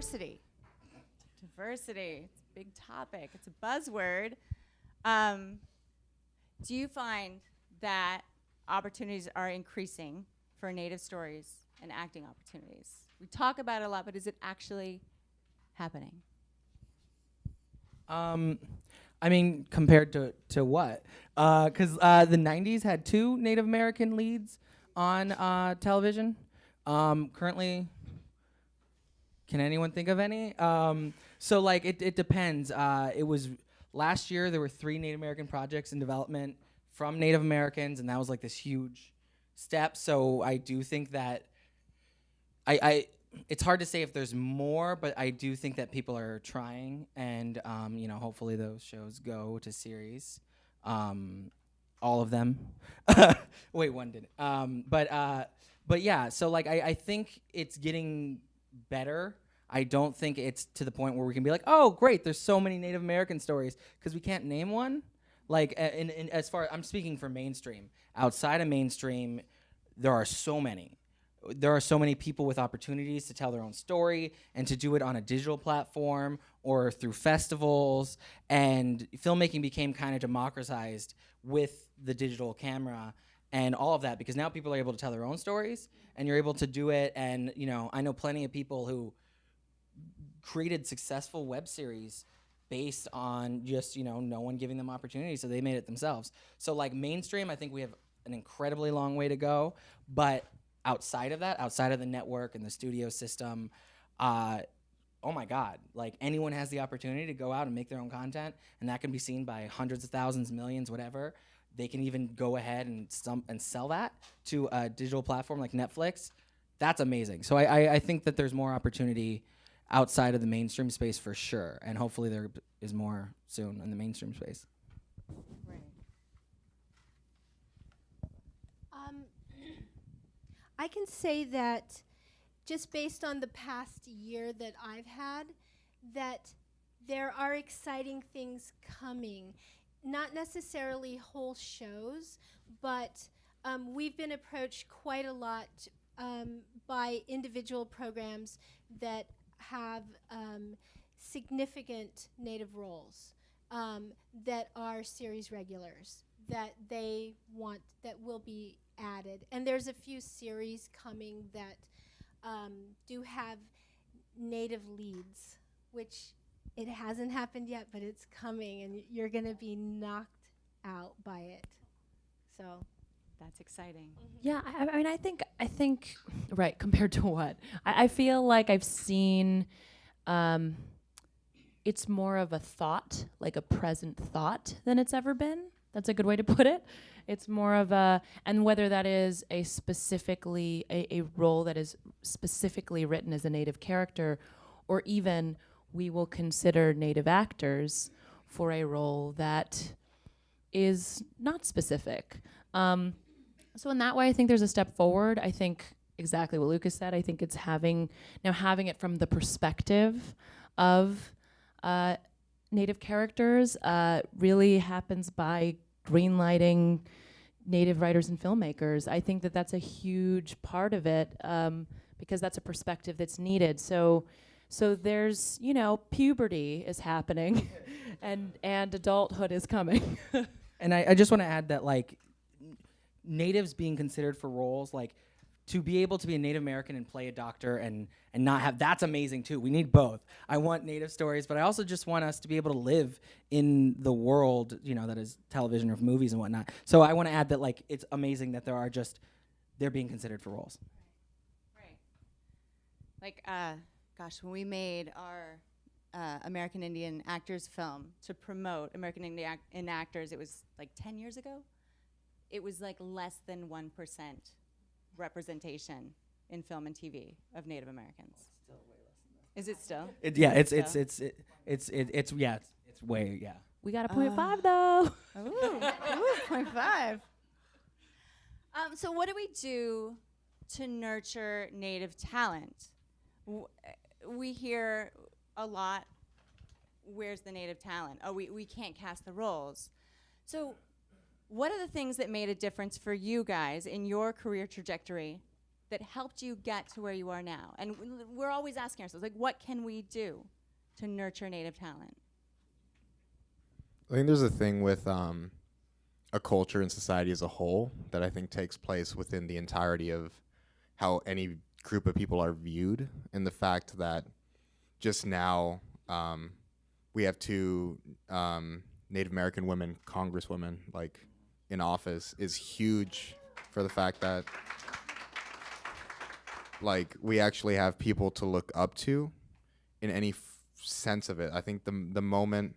diversity. Diversity, it's a big topic. It's a buzzword. Do you find that opportunities are increasing for Native stories and acting opportunities? We talk about it a lot, but is it actually happening? I mean, compared to what? Because the 90s had 2 Native American leads on television. Currently, can anyone think of any? So like it depends. It was last year there were 3 Native American projects in development from Native Americans, and that was like this huge step. So I do think that I it's hard to say if there's more, but I do think that people are trying, and you know, hopefully those shows go to series. All of them. Wait, one didn't. But yeah, so like I think it's getting better. I don't think it's to the point where we can be like, oh, great, there's so many Native American stories, because we can't name one. Like, in as far, I'm speaking for mainstream. Outside of mainstream, there are so many. There are so many people with opportunities to tell their own story and to do it on a digital platform or through festivals. And filmmaking became kind of democratized with the digital camera and all of that, because now people are able to tell their own stories and you're able to do it. And, you know, I know plenty of people who created successful web series based on just, you know, no one giving them opportunities, so they made it themselves. So like mainstream, I think we have an incredibly long way to go, but outside of that, outside of the network and the studio system, oh my God, like anyone has the opportunity to go out and make their own content, and that can be seen by hundreds of thousands, millions, whatever. They can even go ahead and sell that to a digital platform like Netflix. That's amazing. So I think that there's more opportunity outside of the mainstream space for sure, and hopefully there is more soon in the mainstream space. Right. I can say that just based on the past year that I've had, that there are exciting things coming. Not necessarily whole shows, but we've been approached quite a lot by individual programs that have significant Native roles that are series regulars that they want, that will be added. And there's a few series coming that do have Native leads, which it hasn't happened yet, but it's coming, and you're going to be knocked out by it. So That's exciting. Yeah, I mean, I think, right, compared to what? I feel like I've seen, it's more of a thought, like a present thought than it's ever been. That's a good way to put it. It's more of a, and whether that is a specifically, a role that is specifically written as a Native character, or even we will consider Native actors for a role that is not specific. So in that way, I think there's a step forward. I think exactly what Lucas said. I think it's having it from the perspective of Native characters really happens by greenlighting Native writers and filmmakers. I think that that's a huge part of it because that's a perspective that's needed. So there's, you know, puberty is happening and adulthood is coming. And I just want to add that, like, Natives being considered for roles, like, to be able to be a Native American and play a doctor and not have, that's amazing too. We need both. I want Native stories, but I also just want us to be able to live in the world, you know, that is television or movies and whatnot. So I want to add that, like, it's amazing that they're being considered for roles. Right. Like, gosh, when we made our American Indian actors film to promote American Indian actors, it was like 10 years ago. It was like less than 1% representation in film and TV of Native Americans. Still way less than that. Is it still? It's way, yeah. We got a 0.5 though. Ooh, 0.5. So what do we do to nurture Native talent? We hear a lot, where's the Native talent? Oh, we can't cast the roles. So what are the things that made a difference for you guys in your career trajectory that helped you get to where you are now? And we're always asking ourselves, like, what can we do to nurture Native talent? I think there's a thing with a culture and society as a whole that I think takes place within the entirety of how any group of people are viewed, and the fact that just now we have two Native American women congresswomen like in office is huge for the fact that like we actually have people to look up to in any sense of it. I think the moment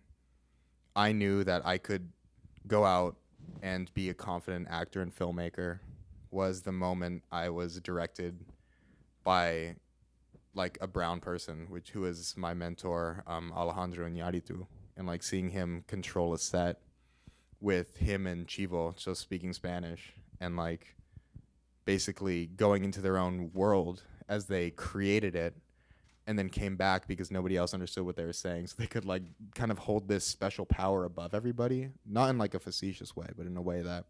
I knew that I could go out and be a confident actor and filmmaker was the moment I was directed by like a brown person, who was my mentor, Alejandro Iñárritu, and like seeing him control a set with him and Chivo just speaking Spanish and like basically going into their own world as they created it and then came back because nobody else understood what they were saying, so they could like kind of hold this special power above everybody, not in like a facetious way, but in a way that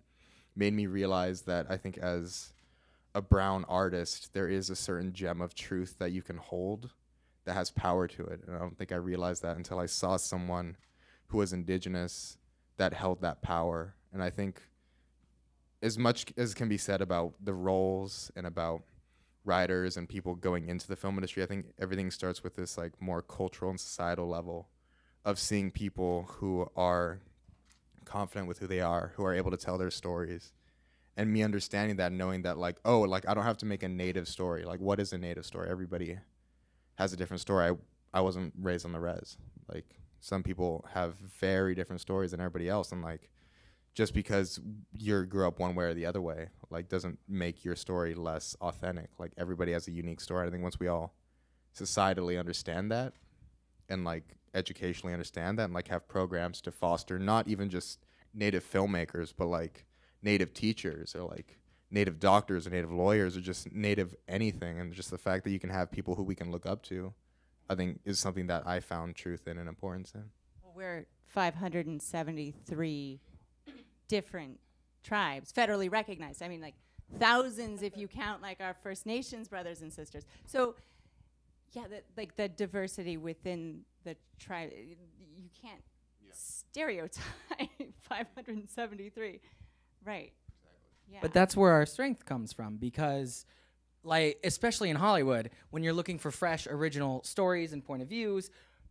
made me realize that I think as a brown artist, there is a certain gem of truth that you can hold that has power to it. And I don't think I realized that until I saw someone who was indigenous that held that power. And I think as much as can be said about the roles and about writers and people going into the film industry, I think everything starts with this like more cultural and societal level of seeing people who are confident with who they are, who are able to tell their stories. And me understanding that, knowing that like, oh, like I don't have to make a native story. Like, what is a native story? Everybody has a different story. I wasn't raised on the res. Like, some people have very different stories than everybody else. And like, just because you grew up one way or the other way, like doesn't make your story less authentic. Like, everybody has a unique story. I think once we all societally understand that and like educationally understand that and like have programs to foster not even just native filmmakers, but like native teachers or like native doctors or native lawyers or just native anything, and just the fact that you can have people who we can look up to, I think is something that I found truth in and importance in. Well, we're 573 different tribes, federally recognized. I mean, like thousands if you count like our First Nations brothers and sisters. So yeah, like the diversity within the tribe, you can't stereotype 573. Right. Yeah. But that's where our strength comes from, because like especially in Hollywood, when you're looking for fresh original stories and point of views,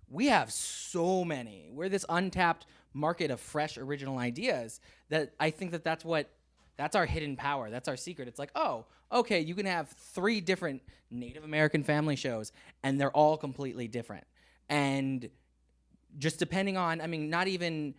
we have so many. We're this untapped market of fresh original ideas that I think that's our hidden power. That's our secret. It's like, oh, okay, you can have 3 different Native American family shows and they're all completely different. And just depending on, I mean, not even,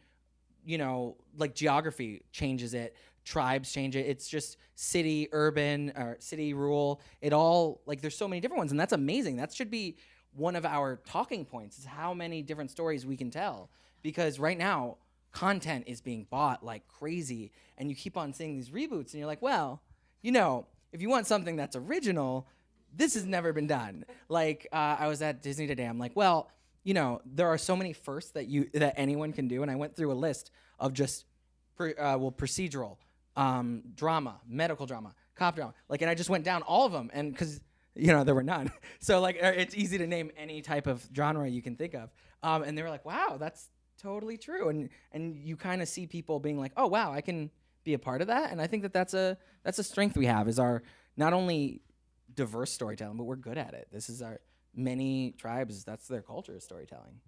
you know, like geography changes it, tribes change it. It's just city, urban, or city, rural. It all, like, there's so many different ones, and that's amazing. That should be one of our talking points, is how many different stories we can tell. Because right now, content is being bought like crazy, and you keep on seeing these reboots, and you're like, well, you know, if you want something that's original, this has never been done. Like, I was at Disney today. I'm like, well, you know, there are so many firsts that anyone can do, and I went through a list of just procedural, drama, medical drama, cop drama, like, and I just went down all of them, and because you know there were none, so like it's easy to name any type of genre you can think of, and they were like, wow, that's totally true, and you kind of see people being like, oh wow, I can be a part of that, and I think that's a strength we have, is our not only diverse storytelling, but we're good at it. This is our many tribes, that's their culture, is storytelling.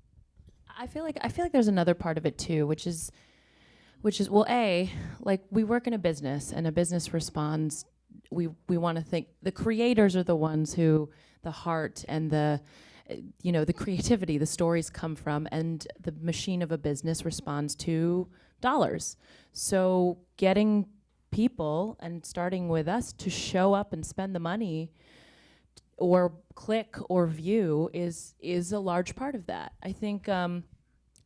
I feel like there's another part of it too, which is well, like we work in a business, and a business responds. We want to think the creators are the ones who the heart and the creativity, the stories come from, and the machine of a business responds to dollars. So getting people, and starting with us, to show up and spend the money or click or view is a large part of that. I think and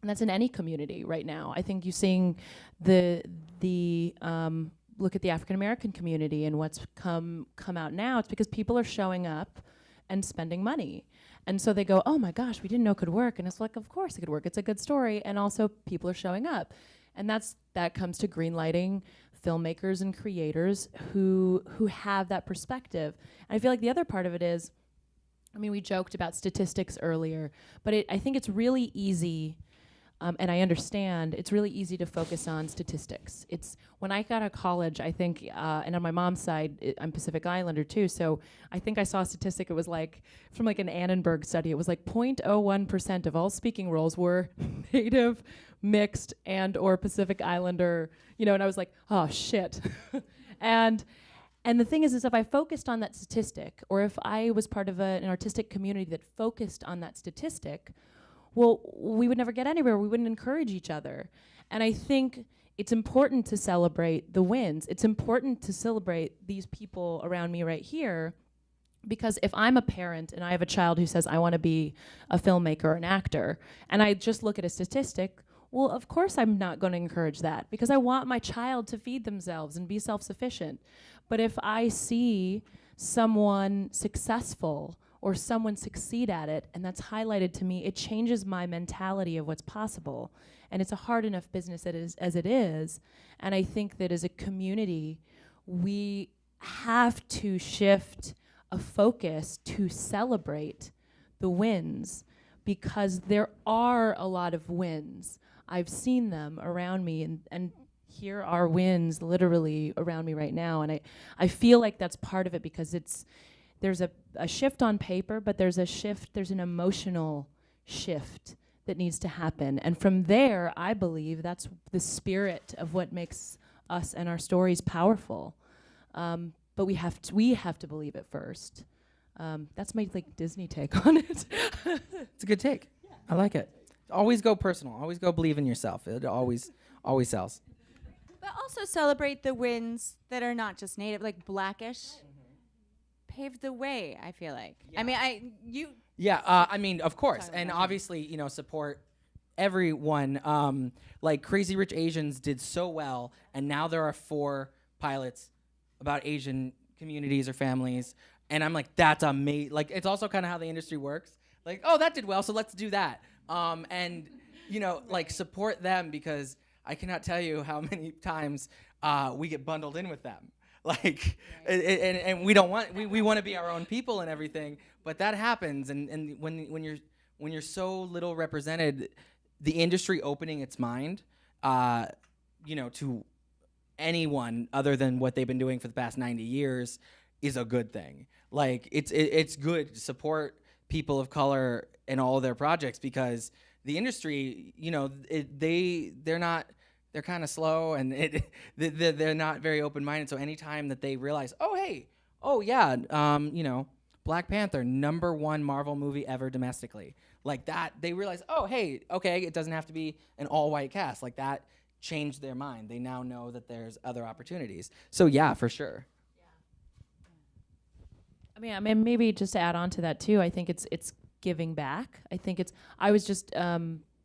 that's in any community right now. I think you're seeing the look at the African American community and what's come out now. It's because people are showing up and spending money. And so they go, oh my gosh, we didn't know it could work. And it's like, of course it could work. It's a good story. And also people are showing up. And that comes to greenlighting filmmakers and creators who have that perspective. And I feel like the other part of it is, I mean, we joked about statistics earlier, but I think it's really easy, and I understand, it's really easy to focus on statistics. It's, when I got out of college, I think, and on my mom's side, I'm Pacific Islander too, so I think I saw a statistic, it was like, from like an Annenberg study, it was like 0.01% of all speaking roles were Native, mixed, and or Pacific Islander, you know, and I was like, oh shit. And the thing is if I focused on that statistic, or if I was part of an artistic community that focused on that statistic, well, we would never get anywhere. We wouldn't encourage each other. And I think it's important to celebrate the wins. It's important to celebrate these people around me right here, because if I'm a parent and I have a child who says, I want to be a filmmaker or an actor, and I just look at a statistic, well, of course I'm not going to encourage that, because I want my child to feed themselves and be self-sufficient. But if I see someone successful or someone succeed at it, and that's highlighted to me, it changes my mentality of what's possible. And it's a hard enough business as it is. And I think that as a community, we have to shift a focus to celebrate the wins, because there are a lot of wins. I've seen them around me, and here are wins literally around me right now. And I feel like that's part of it, because there's a shift on paper, but there's an emotional shift that needs to happen. And from there, I believe that's the spirit of what makes us and our stories powerful. But we have to believe it first. That's my like Disney take on it. It's a good take. Yeah. I like it. Always go personal. Always go believe in yourself. It always sells. But also celebrate the wins that are not just Native, like Blackish paved the way, I feel like. Yeah. I mean, I mean, of course. And obviously, you know, support everyone. Like Crazy Rich Asians did so well, and now there are 4 pilots about Asian communities or families. And I'm like, that's amazing. Like, it's also kind of how the industry works. Like, oh, that did well, so let's do that. And, you know, like, support them, because I cannot tell you how many times we get bundled in with them. Like, and we don't want, we want to be our own people and everything, but that happens. And when you're so little represented, the industry opening its mind, you know, to anyone other than what they've been doing for the past 90 years is a good thing. Like, it's good to support people of color in all of their projects, because the industry, you know, they're kind of slow, and they're not very open-minded. So anytime that they realize, you know, Black Panther, #1 Marvel movie ever domestically, like that, they realize, it doesn't have to be an all-white cast. Like, that changed their mind. They now know that there's other opportunities. So yeah, for sure. I mean, maybe just to add on to that too, I think it's giving back. I was just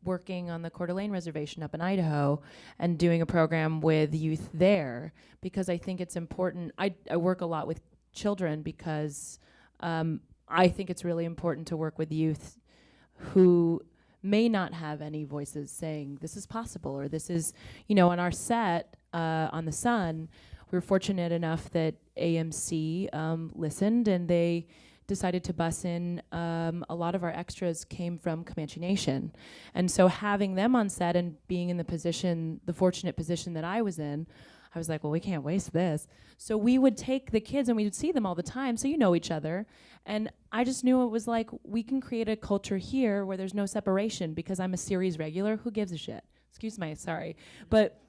working on the Coeur d'Alene Reservation up in Idaho and doing a program with youth there, because I think it's important. I work a lot with children, because I think it's really important to work with youth who may not have any voices saying this is possible, or this is, you know, on our set on The Sun, we were fortunate enough that AMC listened, and they decided to bus in a lot of our extras came from Comanche Nation. And so having them on set and being in the fortunate position that I was in, I was like, well, we can't waste this. So we would take the kids and we would see them all the time, so you know each other. And I just knew it was like, we can create a culture here where there's no separation, because I'm a series regular. Who gives a shit? Sorry. But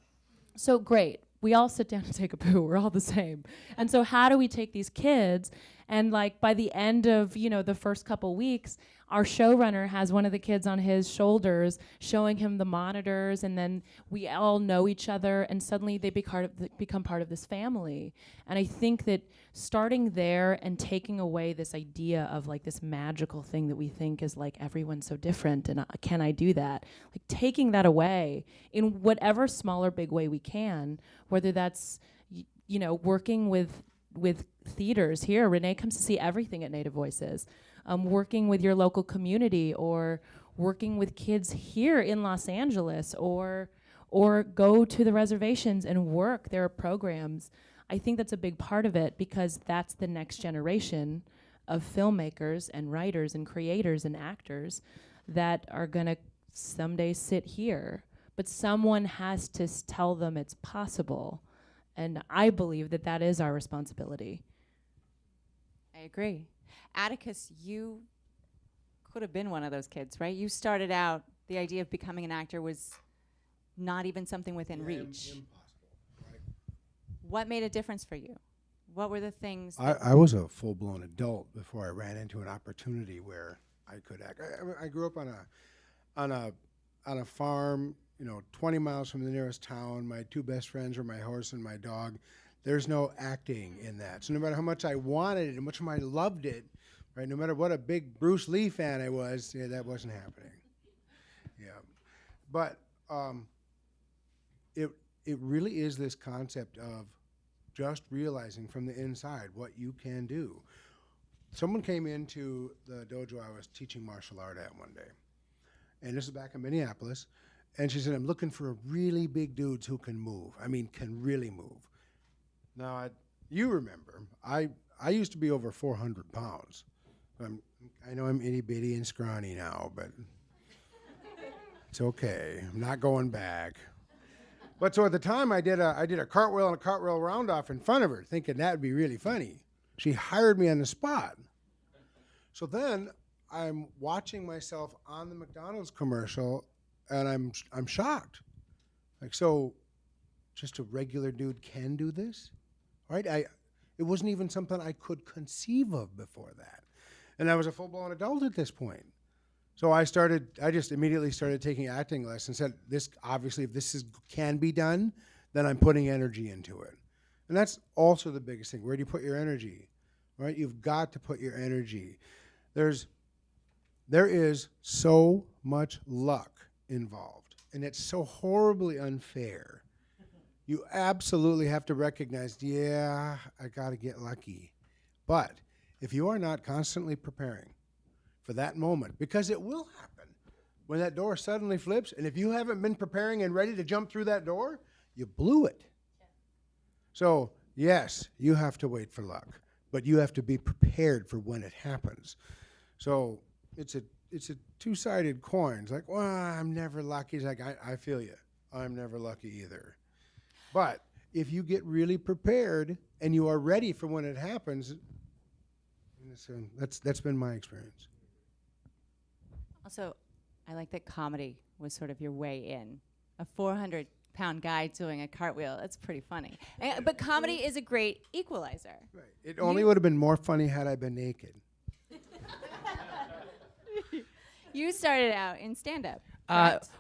so great. We all sit down and take a poo. We're all the same. And so how do we take these kids, and like by the end of, you know, the first couple weeks, our showrunner has one of the kids on his shoulders showing him the monitors, and then we all know each other, and suddenly they become part of this family. And I think that starting there and taking away this idea of like this magical thing that we think is like everyone's so different, and can I do that? Like taking that away in whatever small or big way we can, whether that's you know, working with theaters here. Rene comes to see everything at Native Voices. Working with your local community, or working with kids here in Los Angeles, or or go to the reservations and work. There are programs. I think that's a big part of it because that's the next generation of filmmakers and writers and creators and actors that are going to someday sit here. But someone has to tell them it's possible. And I believe that that is our responsibility. I agree. Atticus, you could have been one of those kids, right? You started out, the idea of becoming an actor was not even something within reach. Impossible, right? What made a difference for you? What were the things? I was a full-blown adult before I ran into an opportunity where I could act. I grew up on a farm, 20 miles from the nearest town. My two best friends were my horse and my dog. There's no acting in that. So no matter how much I wanted it and much I loved it, right? No matter what a big Bruce Lee fan I was, that wasn't happening. Yeah, but it really is this concept of just realizing from the inside what you can do. Someone came into the dojo I was teaching martial art at one day, and this is back in Minneapolis, and she said, I'm looking for really big dudes who can move. I mean, can really move. Now, you remember, I used to be over 400 pounds. I know I'm itty-bitty and scrawny now, but it's okay. I'm not going back. But so at the time, I did a cartwheel and a cartwheel round-off in front of her, thinking that would be really funny. She hired me on the spot. So then I'm watching myself on the McDonald's commercial, and I'm shocked. Like, so just a regular dude can do this? Right? It wasn't even something I could conceive of before that. And I was a full-blown adult at this point. So I just immediately started taking acting lessons and said, this, obviously, if this can be done, then I'm putting energy into it. And that's also the biggest thing. Where do you put your energy? Right? You've got to put your energy. There is so much luck involved, and it's so horribly unfair. You absolutely have to recognize, yeah, I got to get lucky. But if you are not constantly preparing for that moment, because it will happen when that door suddenly flips, and if you haven't been preparing and ready to jump through that door, you blew it. Yeah. So, yes, you have to wait for luck, but you have to be prepared for when it happens. So it's a two-sided coin. It's like, well, I'm never lucky. It's like, I feel you. I'm never lucky either. But if you get really prepared and you are ready for when it happens, that's been my experience. Also, I like that comedy was sort of your way in. A 400-pound guy doing a cartwheel, that's pretty funny. But comedy is a great equalizer. Right. It only would have been more funny had I been naked. You started out in stand-up.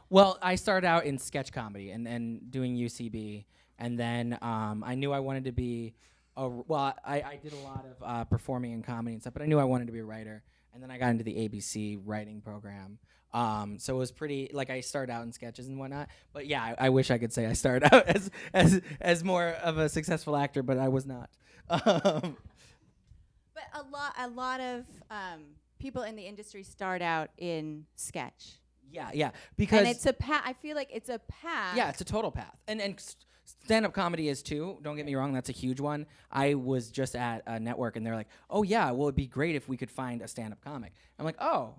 Well, I started out in sketch comedy and doing UCB, and then I knew I wanted to be I did a lot of performing in comedy and stuff, but I knew I wanted to be a writer, and then I got into the ABC writing program. So it was pretty, like, I started out in sketches and whatnot, but yeah, I wish I could say I started out as more of a successful actor, but I was not. But a lot of people in the industry start out in sketch. Yeah, because and it's a path. I feel like it's a path. Yeah, it's a total path, and stand-up comedy is too. Don't get me wrong, that's a huge one. I was just at a network, and they're like, "Oh yeah, well it'd be great if we could find a stand-up comic." I'm like, "Oh,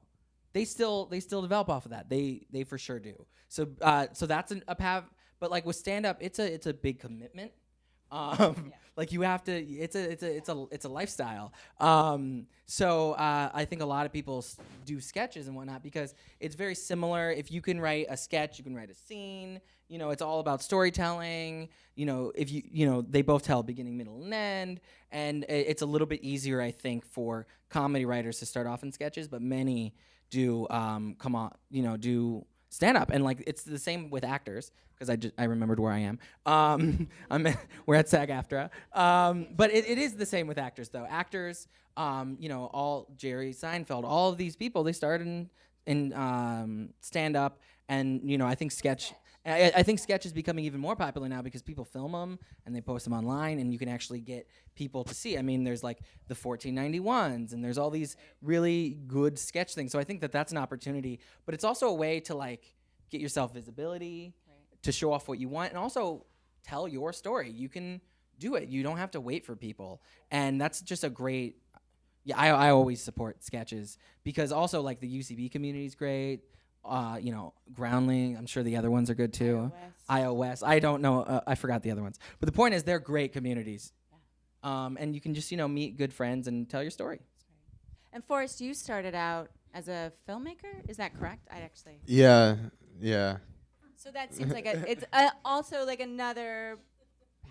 they still develop off of that. They for sure do." So that's a path. But like with stand-up, it's a big commitment. Like you have to. It's a lifestyle. So I think a lot of people do sketches and whatnot because it's very similar. If you can write a sketch, you can write a scene. It's all about storytelling. If they both tell beginning, middle, and end, and it's a little bit easier, I think, for comedy writers to start off in sketches. But many do do stand up, and like it's the same with actors because I remembered where I am. We're at SAG-AFTRA, but it is the same with actors though. Actors, all Jerry Seinfeld, all of these people, they started in stand up, and I think sketch. I think sketch is becoming even more popular now because people film them and they post them online, and you can actually get people to see. I mean, there's like the 1491s, and there's all these really good sketch things. So I think that's an opportunity, but it's also a way to like get yourself visibility, to show off what you want, and also tell your story. You can do it. You don't have to wait for people. And that's just a great, I always support sketches, because also like the UCB community is great. You know, Groundling, I'm sure the other ones are good too. iOS. I don't know, I forgot the other ones. But the point is, they're great communities. And you can just, you know, meet good friends and tell your story. And Forrest, you started out as a filmmaker, is that correct? Yeah. So that seems like it's also like another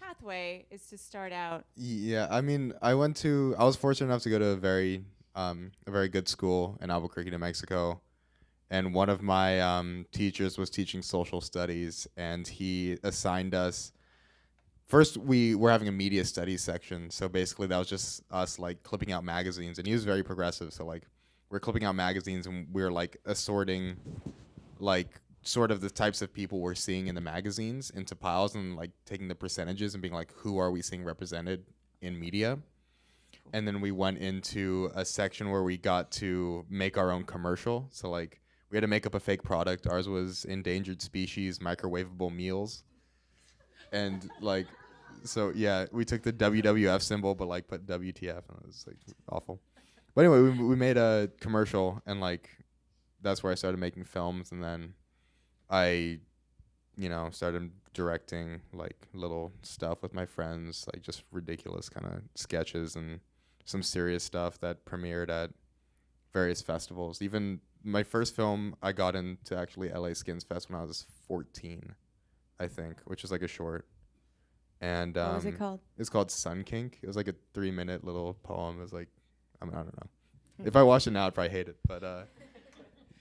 pathway is to start out. Yeah, I mean, I was fortunate enough to go to a very good school in Albuquerque, New Mexico. And one of my teachers was teaching social studies, and he assigned us. First, we were having a media studies section, so basically that was just us like clipping out magazines, and he was very progressive. So like, we're clipping out magazines, and we're like assorting, like sort of the types of people we're seeing in the magazines into piles, and like taking the percentages and being like, who are we seeing represented in media? And then we went into a section where we got to make our own commercial. So like, we had to make up a fake product. Ours was endangered species microwavable meals. And like, so yeah, we took the WWF symbol, but like put WTF, and it was like awful. But anyway, we made a commercial, and like, that's where I started making films. And then I, you know, started directing like little stuff with my friends, like just ridiculous kind of sketches and some serious stuff that premiered at various festivals. Even my first film, I got into actually LA Skins Fest when I was 14, I think, which is like a short. And What was it called? It's called Sun Kink. It was like a 3-minute little poem. It was like, I don't know. If I watched it now, I'd probably hate it. But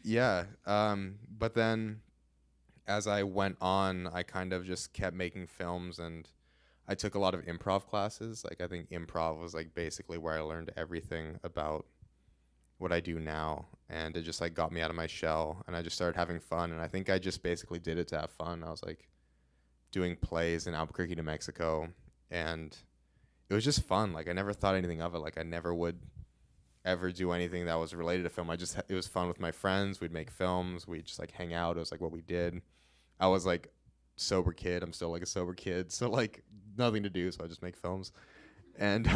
yeah. But then as I went on, I kind of just kept making films, and I took a lot of improv classes. Like, I think improv was like basically where I learned everything about what I do now, and it just like got me out of my shell, and I just started having fun. And I think I just basically did it to have fun. I was like doing plays in Albuquerque, New Mexico, and it was just fun. Like, I never thought anything of it. Like, I never would ever do anything that was related to film. It was fun with my friends. We'd make films. We'd just like hang out. It was like what we did. I was like sober kid. I'm still like a sober kid. So like nothing to do. So I just make films. And,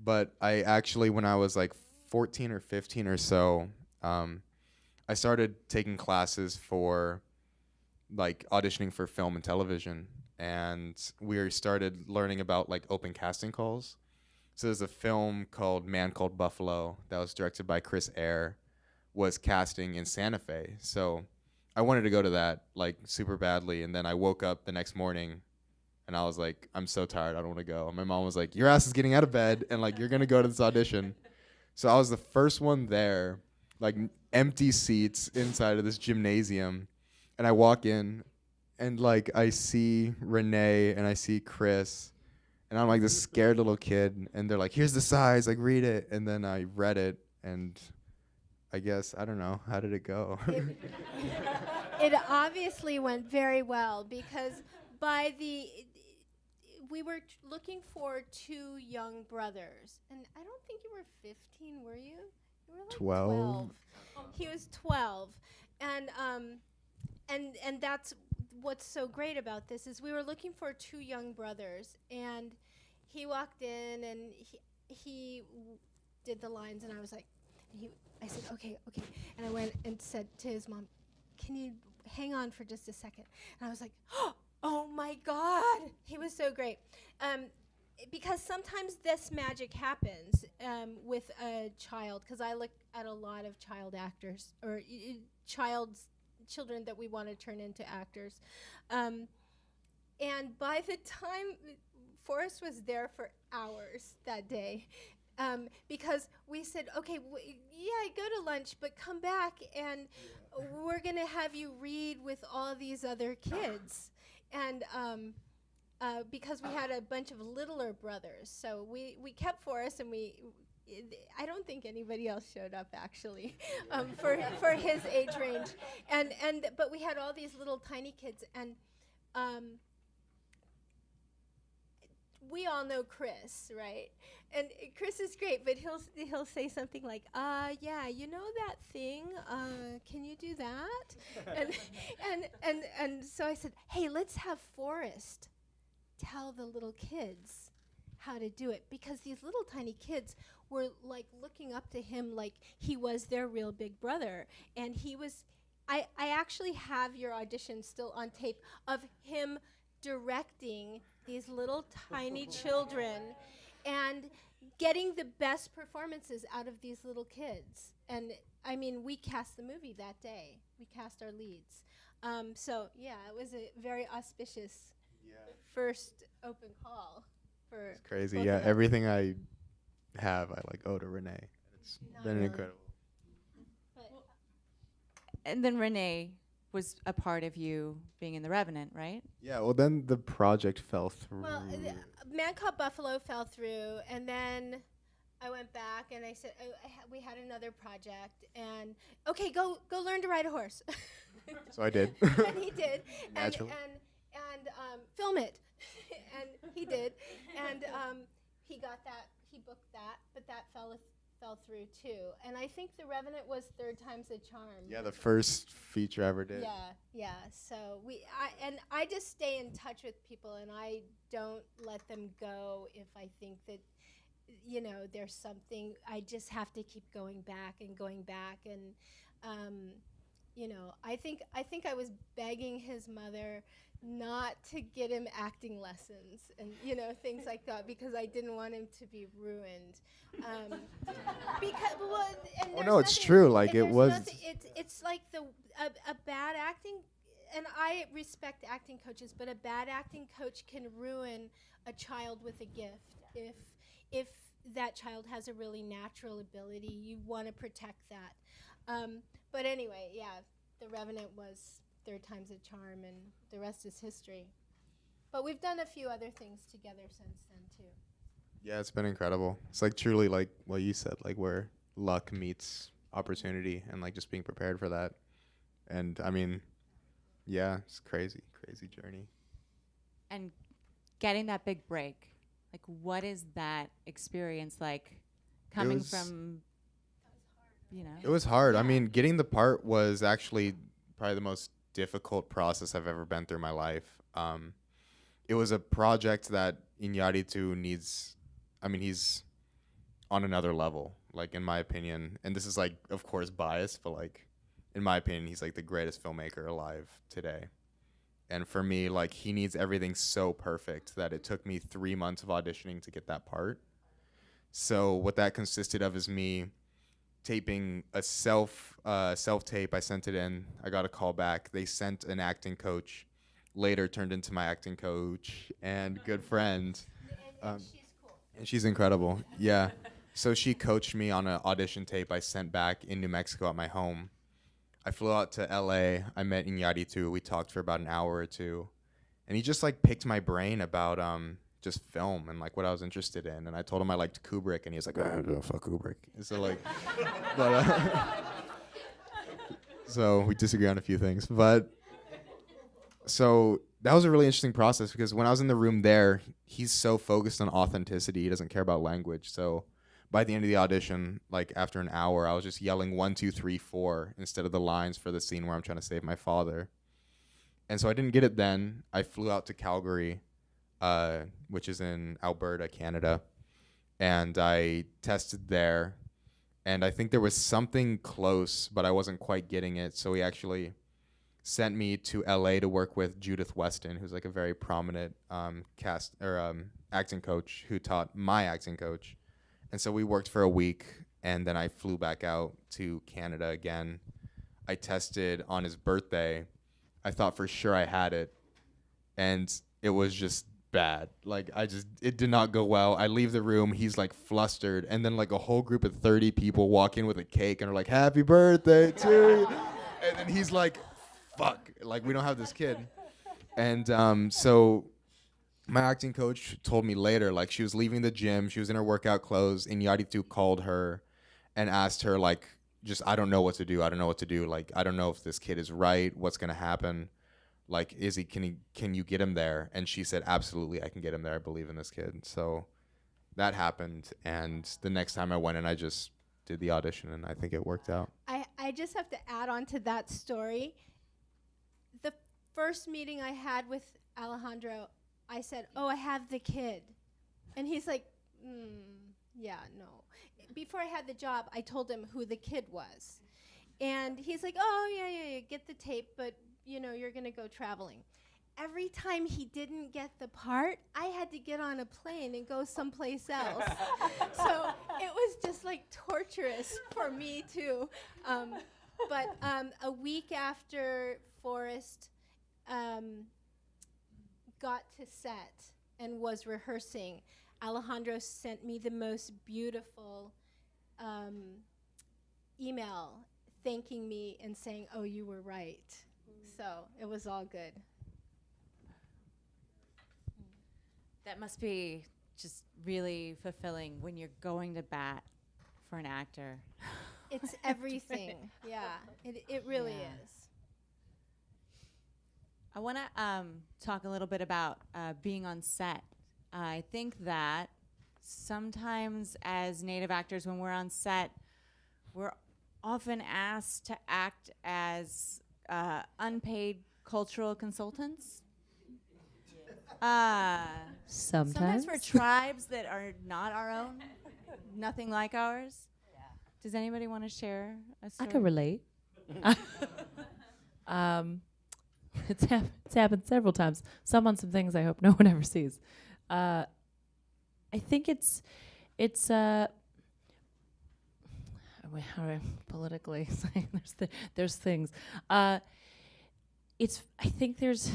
but I actually, when I was like 14 or 15 or so, I started taking classes for like auditioning for film and television, and we started learning about like open casting calls. So there's a film called Man Called Buffalo that was directed by Chris Eyre, was casting in Santa Fe. So I wanted to go to that like super badly, and then I woke up the next morning and I was like, I'm so tired, I don't want to go. And my mom was like, your ass is getting out of bed and like you're gonna go to this audition. So I was the first one there, like empty seats inside of this gymnasium. And I walk in, and like I see Rene and I see Chris, and I'm like this scared little kid, and they're like, here's the size, like read it. And then I read it, and I guess, I don't know, how did it go? It obviously went very well, because we were looking for 2 young brothers, and I don't think you were 15, were you? You were like 12. He was 12, and that's what's so great about this is we were looking for 2 young brothers, and he walked in and he did the lines, and I was like, I said, okay, and I went and said to his mom, can you hang on for just a second? And I was like, oh my God, he was so great. Because sometimes this magic happens with a child, because I look at a lot of child actors, or children that we want to turn into actors. And by the time Forrest was there for hours that day, because we said, okay, go to lunch, but come back and we're going to have you read with all these other kids. And because we had a bunch of littler brothers. So we kept Forrest, and I don't think anybody else showed up actually for his age range. But we had all these little tiny kids, and we all know Chris, right? And Chris is great, but he'll say something like, yeah, you know that thing? Can you do that? and so I said, hey, let's have Forrest tell the little kids how to do it, because these little tiny kids were like looking up to him like he was their real big brother. And he was, I actually have your audition still on tape of him directing these little tiny children and getting the best performances out of these little kids. And I mean, we cast the movie that day. We cast our leads. So yeah, it was a very auspicious first open call for It's crazy. both Yeah, of us. everything I have, I like owe to Renee. It's Not been really. incredible. But And then Renee was a part of you being in the Revenant, right? Yeah, well, then the project fell through. well, Man Called Buffalo fell through, and then I went back and I said, we had another project, and okay, go learn to ride a horse. So I did. And he did. Naturally. And film it. And he did. And he got that, he booked that, but that fell through too. And I think The Revenant was third time's a charm. Yeah, the first feature I ever did. Yeah. So I just stay in touch with people, and I don't let them go if I think that, you know, there's something. I just have to keep going back and you know, I think I was begging his mother not to get him acting lessons and, you know, things like that, because I didn't want him to be ruined. And Oh, there's no, it's nothing- true, like, and it there's was- nothing- it's like a bad acting, and I respect acting coaches, but a bad acting coach can ruin a child with a gift. If that child has a really natural ability, you want to protect that. But anyway, yeah, The Revenant was third time's a charm, and the rest is history. But we've done a few other things together since then too. Yeah, it's been incredible. It's like truly like what you said, like where luck meets opportunity and like just being prepared for that. And I mean, yeah, it's crazy journey. And getting that big break, like what is that experience like coming was- from, you know? It was hard. I mean, getting the part was actually probably the most difficult process I've ever been through in my life. It was a project that Iñárritu needs. I mean, he's on another level, like in my opinion. And this is like, of course, biased, but like, in my opinion, he's like the greatest filmmaker alive today. And for me, like, he needs everything so perfect that it took me 3 months of auditioning to get that part. So what that consisted of is me taping a self tape. I sent it in. I got a call back. They sent an acting coach. Later turned into my acting coach and good friend. And she's cool. And she's incredible. Yeah. So she coached me on an audition tape I sent back in New Mexico at my home. I flew out to LA. I met Iñárritu. We talked for about an hour or two. And he just like picked my brain about just film and like what I was interested in. And I told him I liked Kubrick, and he was like, fuck Kubrick. And so like, so we disagree on a few things. But so that was a really interesting process, because when I was in the room there, he's so focused on authenticity. He doesn't care about language. So by the end of the audition, like after an hour, I was just yelling 1, 2, 3, 4 instead of the lines for the scene where I'm trying to save my father. And so I didn't get it then. I flew out to Calgary, which is in Alberta, Canada, and I tested there. And I think there was something close, but I wasn't quite getting it. So he actually sent me to LA to work with Judith Weston, who's like a very prominent acting coach who taught my acting coach. And so we worked for a week, and then I flew back out to Canada again. I tested on his birthday. I thought for sure I had it, and it was just bad. Like, it did not go well. I leave the room, he's like flustered, and then like a whole group of 30 people walk in with a cake and are like, happy birthday to you. And then he's like, fuck, like we don't have this kid. And so my acting coach told me later, like she was leaving the gym, she was in her workout clothes, and Iñárritu called her and asked her like, just, I don't know what to do. Like, I don't know if this kid is right, what's gonna happen. like, can you get him there? And she said, absolutely, I can get him there. I believe in this kid. So that happened. And the next time I went in, I just did the audition, and I think it worked out. I just have to add on to that story. The first meeting I had with Alejandro, I said, oh, I have the kid. And he's like, yeah, no. Before I had the job, I told him who the kid was. And he's like, oh, yeah, get the tape, but, you know, you're going to go traveling. Every time he didn't get the part, I had to get on a plane and go someplace else. So it was just like torturous for me too. But a week after Forrest got to set and was rehearsing, Alejandro sent me the most beautiful email thanking me and saying, oh, you were right. So it was all good. That must be just really fulfilling when you're going to bat for an actor. It's everything. Yeah, it really Yeah. is. I want to talk a little bit about being on set. I think that sometimes as Native actors, when we're on set, we're often asked to act as unpaid cultural consultants. Sometimes for tribes that are not our own, nothing like ours. Does anybody want to share a story? I could relate. It's happened several times. Some on some things I hope no one ever sees. I think it's how do I politically say there's things. I think there's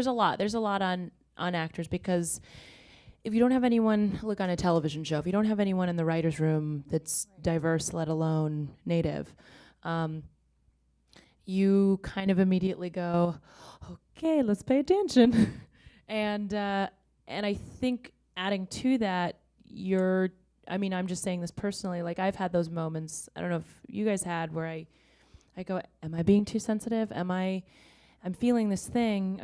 a lot on actors, because if you don't have anyone, look, on a television show, if you don't have anyone in the writer's room that's diverse, let alone Native, you kind of immediately go, okay, let's pay attention. and I think adding to that, I'm just saying this personally, like I've had those moments, I don't know if you guys had, where I go, am I being too sensitive? I'm feeling this thing.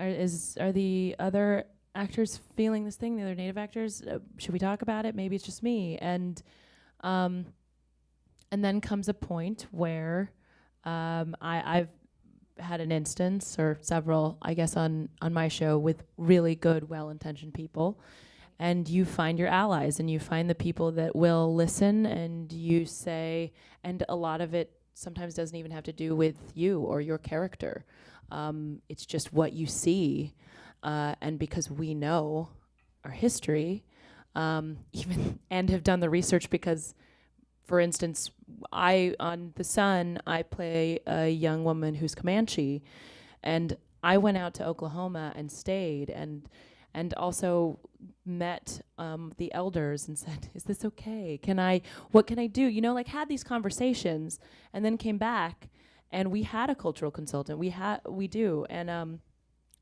Are the other actors feeling this thing? The other Native actors? Should we talk about it? Maybe it's just me. And then comes a point where I've had an instance, or several, I guess, on my show with really good, well-intentioned people. And you find your allies, and you find the people that will listen, and you say, and a lot of it sometimes doesn't even have to do with you or your character. It's just what you see, and because we know our history, even and have done the research, because, for instance, on The Sun, I play a young woman who's Comanche, and I went out to Oklahoma and stayed, and also met the elders and said, is this okay? What can I do? Had these conversations, and then came back, and we had a cultural consultant. We do, and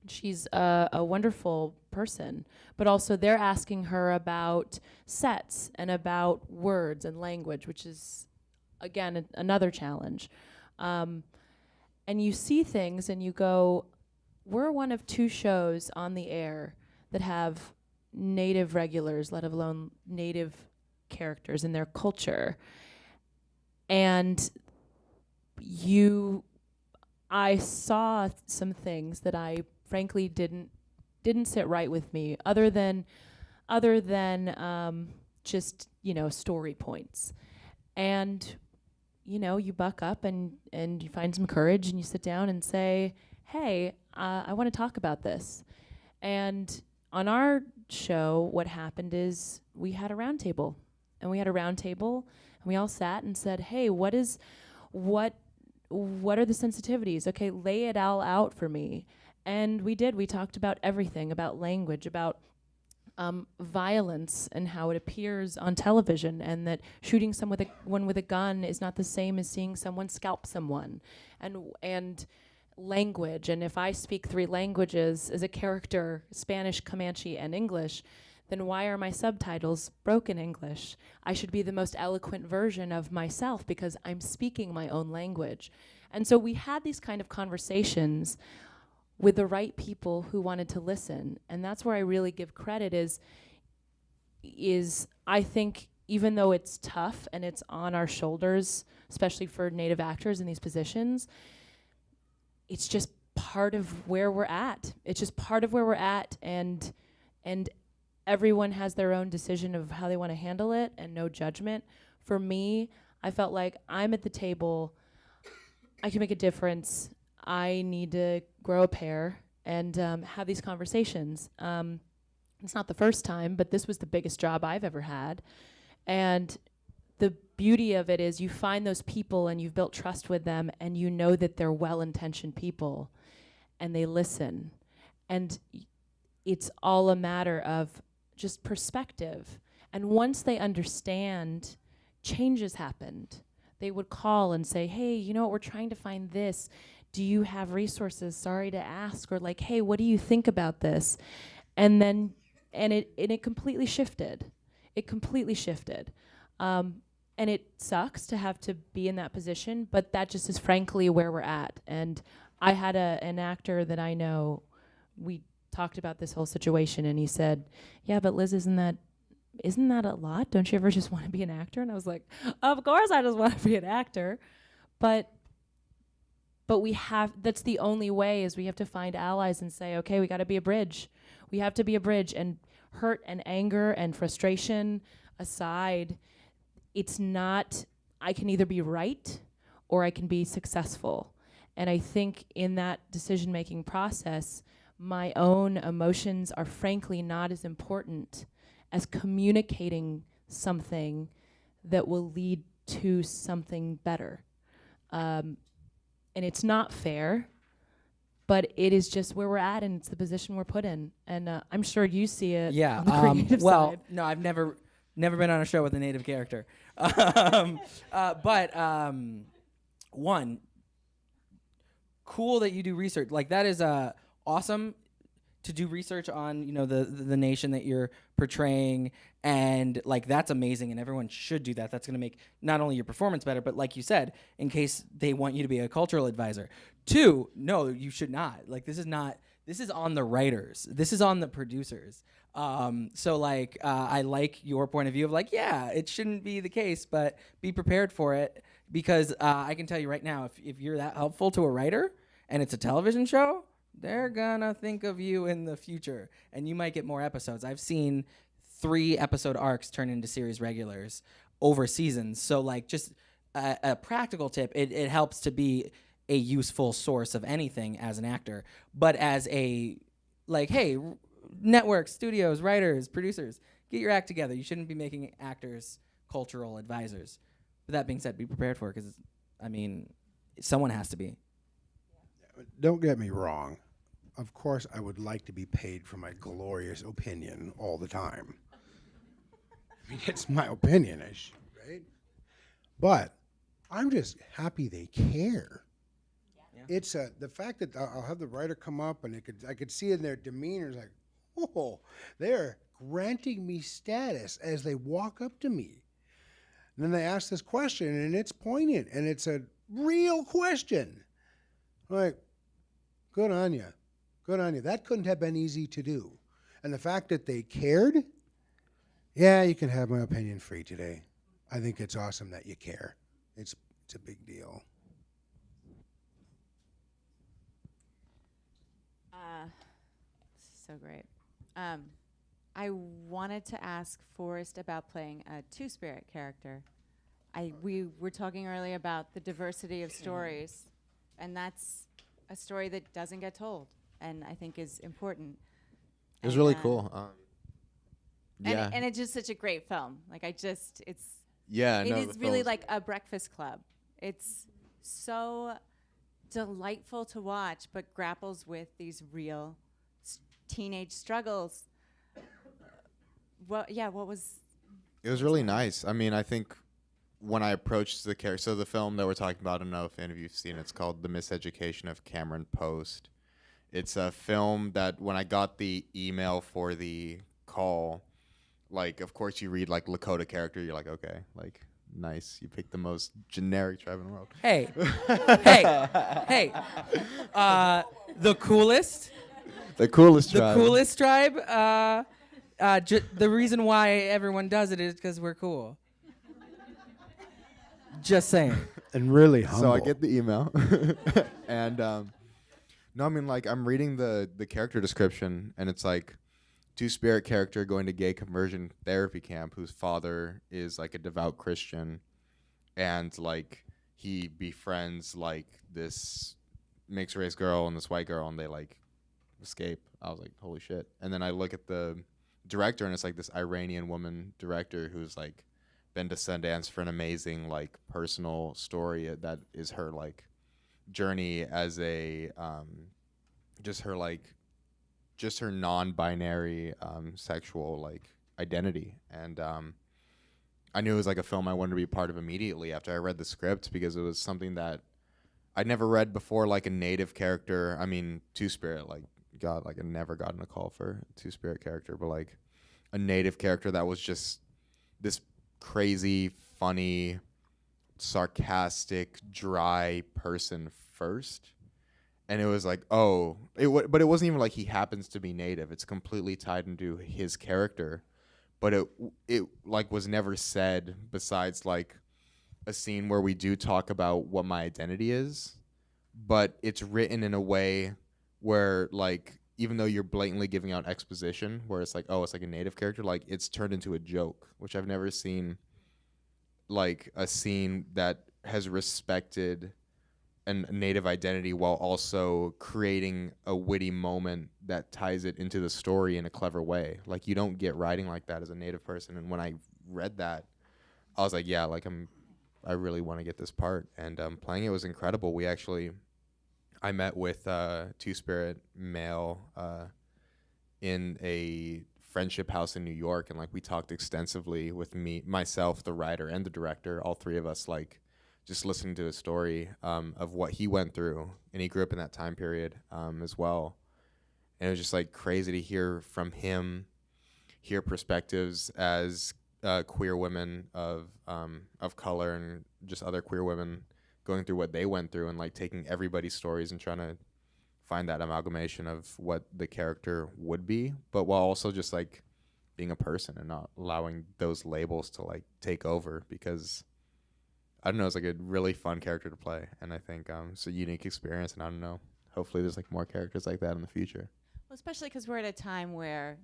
she's a wonderful person, but also they're asking her about sets and about words and language, which is, again, another challenge. And you see things and you go, we're one of 2 shows on the air that have Native regulars, let alone Native characters in their culture. And I saw some things that I frankly didn't sit right with me, other than just story points. And you buck up and you find some courage, and you sit down and say, hey, I want to talk about this. And on our show, what happened is we had a roundtable, and we all sat and said, hey, what are the sensitivities? Okay, lay it all out for me. And we did. We talked about everything, about language, about violence and how it appears on television, and that shooting someone with a gun is not the same as seeing someone scalp someone, and language. And if I speak 3 languages as a character, Spanish, Comanche, and English, then why are my subtitles broken English? I should be the most eloquent version of myself because I'm speaking my own language. And so we had these kind of conversations with the right people who wanted to listen. And that's where I really give credit is I think even though it's tough and it's on our shoulders, especially for Native actors in these positions, it's just part of where we're at. It's just part of where we're at, and everyone has their own decision of how they want to handle it, and no judgment. For me, I felt like I'm at the table, I can make a difference. I need to grow a pair and have these conversations. It's not the first time, but this was the biggest job I've ever had. And the beauty of it is you find those people and you've built trust with them, and you know that they're well-intentioned people and they listen. And it's all a matter of just perspective. And once they understand, changes happened. They would call and say, hey, you know what, we're trying to find this. Do you have resources? Sorry to ask. Or like, hey, what do you think about this? And then, it completely shifted. It completely shifted. And it sucks to have to be in that position, but that just is frankly where we're at. And I had an actor that I know, we talked about this whole situation, and he said, yeah, but Liz, isn't that a lot? Don't you ever just want to be an actor? And I was like, of course I just want to be an actor. But that's the only way, is we have to find allies and say, okay, we got to be a bridge. We have to be a bridge. And hurt and anger and frustration aside, it's not, I can either be right or I can be successful. And I think in that decision-making process, my own emotions are frankly not as important as communicating something that will lead to something better. And it's not fair, but it is just where we're at, and it's the position we're put in. And I'm sure you see it on the creative well, side. no, I've never been on a show with a Native character. But one, cool that you do research. Like, that is awesome to do research on, you know, the nation that you're portraying, and like, that's amazing, and everyone should do that. That's going to make not only your performance better, but like you said, in case they want you to be a cultural advisor. Two, no, you should not. Like, this is on the writers. This is on the producers. So like, I like your point of view of like, yeah, it shouldn't be the case, but be prepared for it, because I can tell you right now, if you're that helpful to a writer and it's a television show, they're gonna think of you in the future, and you might get more episodes. I've seen 3-episode arcs turn into series regulars over seasons. So like, just a practical tip, it helps to be a useful source of anything as an actor, but as a, like, hey, networks, studios, writers, producers, get your act together. You shouldn't be making actors cultural advisors. But that being said, be prepared for it, because, I mean, someone has to be. Don't get me wrong. Of course, I would like to be paid for my glorious opinion all the time. I mean, it's my opinion, right? But I'm just happy they care. Yeah. It's the fact that I'll have the writer come up, and I could see in their demeanor, like, oh, they're granting me status as they walk up to me. And then they ask this question, and it's poignant, and it's a real question. Like, good on you. Good on you. That couldn't have been easy to do. And the fact that they cared, yeah, you can have my opinion free today. I think it's awesome that you care. It's a big deal. This is so great. I wanted to ask Forrest about playing a Two-Spirit character. We were talking earlier about the diversity of stories, and that's a story that doesn't get told, and I think is important. It was really cool. Yeah, and it's just such a great film. Like, it is really like a breakfast club. It's so delightful to watch, but grapples with these real teenage struggles. What was? It was really nice. I mean, I think when I approached the character, so the film that we're talking about, I don't know if any of you've seen it, it's called The Miseducation of Cameron Post. It's a film that when I got the email for the call, like, of course you read like Lakota character, you're like, okay, like Nice. You picked the most generic tribe in the world. Hey, hey. The coolest tribe. The reason why everyone does it is because we're cool. Just saying. And really humble. So I get the email, and no, I mean, like, I'm reading the character description, and it's like two-spirit character going to gay conversion therapy camp whose father is like a devout Christian, and like he befriends like this mixed race girl and this white girl, and they like escape. I was like, holy shit. And then I look at the director, and it's like this Iranian woman director who's like been to Sundance for an amazing like personal story that is her like journey as a just her non-binary sexual like identity. And I knew it was like a film I wanted to be part of immediately after I read the script, because it was something that I'd never read before, like a native character. I mean, two-spirit, like God, like I never gotten a call for a two-spirit character, but like a native character that was just this crazy, funny, sarcastic, dry person first. And it was like, oh, but it wasn't even like he happens to be native. It's completely tied into his character. But it like was never said besides like a scene where we do talk about what my identity is. But it's written in a way where like, even though you're blatantly giving out exposition, where it's like, oh, it's like a native character, like it's turned into a joke, which I've never seen like a scene that has respected a native identity while also creating a witty moment that ties it into the story in a clever way. Like you don't get writing like that as a native person. And when I read that, I was like, yeah, like I really want to get this part. And playing it was incredible. I met with two-spirit male in a friendship house in New York, and like we talked extensively with myself, the writer, and the director, all three of us, like just listening to his story of what he went through, and he grew up in that time period as well. And it was just like crazy to hear from him, hear perspectives as queer women of color and just other queer women going through what they went through, and like taking everybody's stories and trying to find that amalgamation of what the character would be, but while also just like being a person and not allowing those labels to like take over, because I don't know, it's like a really fun character to play, and I think it's a unique experience, and I don't know, hopefully there's like more characters like that in the future. Well, especially because we're at a time where